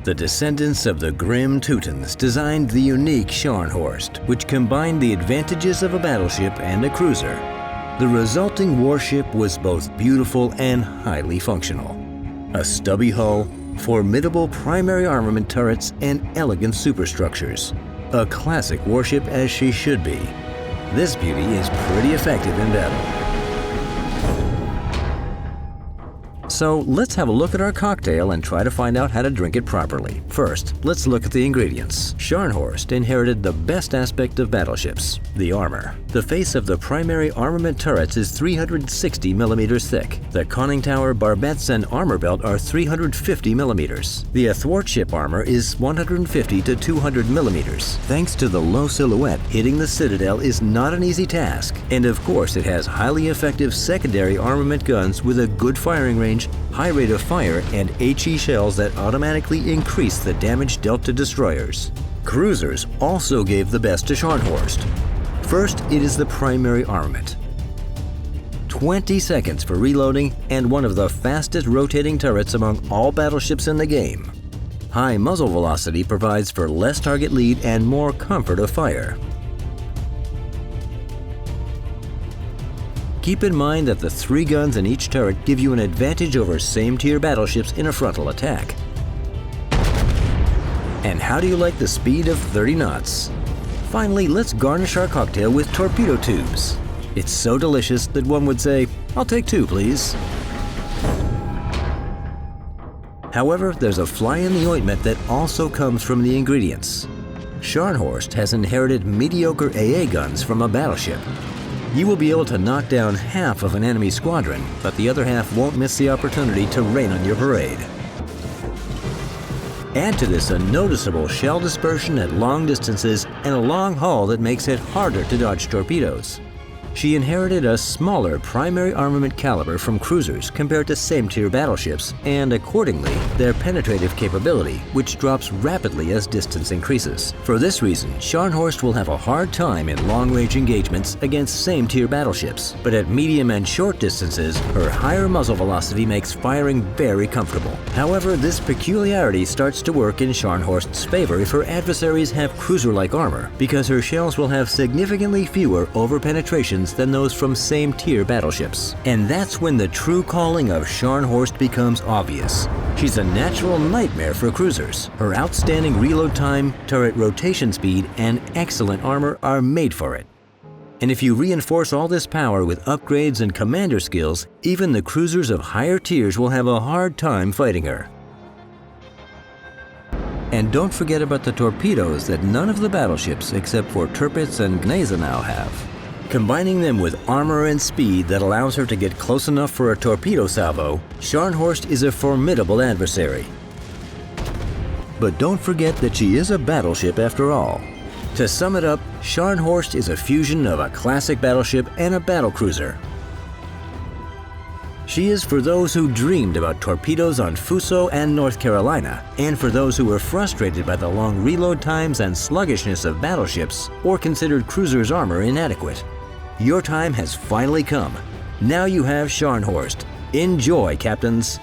The descendants of the grim Teutons designed the unique Scharnhorst, which combined the advantages of a battleship and a cruiser. The resulting warship was both beautiful and highly functional. A stubby hull, formidable primary armament turrets, and elegant superstructures. A classic warship as she should be. This beauty is pretty effective in battle. So let's have a look at our cocktail and try to find out how to drink it properly. First, let's look at the ingredients. Scharnhorst inherited the best aspect of battleships, the armor. The face of the primary armament turrets is 360 millimeters thick. The conning tower, barbettes, and armor belt are 350 millimeters. The athwartship armor is 150 to 200 millimeters. Thanks to the low silhouette, hitting the citadel is not an easy task. And of course, it has highly effective secondary armament guns with a good firing range, high rate of fire, and HE shells that automatically increase the damage dealt to destroyers. Cruisers also gave the best to Scharnhorst. First, it is the primary armament. 20 seconds for reloading and one of the fastest rotating turrets among all battleships in the game. High muzzle velocity provides for less target lead and more comfort of fire. Keep in mind that the 3 guns in each turret give you an advantage over same-tier battleships in a frontal attack. And how do you like the speed of 30 knots? Finally, let's garnish our cocktail with torpedo tubes. It's so delicious that one would say, "I'll take 2, please." However, there's a fly in the ointment that also comes from the ingredients. Scharnhorst has inherited mediocre AA guns from a battleship. You will be able to knock down half of an enemy squadron, but the other half won't miss the opportunity to rain on your parade. Add to this a noticeable shell dispersion at long distances and a long hull that makes it harder to dodge torpedoes. She inherited a smaller primary armament caliber from cruisers compared to same-tier battleships, and accordingly, their penetrative capability, which drops rapidly as distance increases. For this reason, Scharnhorst will have a hard time in long-range engagements against same-tier battleships, but at medium and short distances, her higher muzzle velocity makes firing very comfortable. However, this peculiarity starts to work in Scharnhorst's favor if her adversaries have cruiser-like armor, because her shells will have significantly fewer over-penetrations than those from same-tier battleships. And that's when the true calling of Scharnhorst becomes obvious. She's a natural nightmare for cruisers. Her outstanding reload time, turret rotation speed, and excellent armor are made for it. And if you reinforce all this power with upgrades and commander skills, even the cruisers of higher tiers will have a hard time fighting her. And don't forget about the torpedoes that none of the battleships except for Tirpitz and Gneisenau have. Combining them with armor and speed that allows her to get close enough for a torpedo salvo, Scharnhorst is a formidable adversary. But don't forget that she is a battleship after all. To sum it up, Scharnhorst is a fusion of a classic battleship and a battlecruiser. She is for those who dreamed about torpedoes on Fuso and North Carolina, and for those who were frustrated by the long reload times and sluggishness of battleships, or considered cruisers' armor inadequate. Your time has finally come. Now you have Scharnhorst. Enjoy, captains!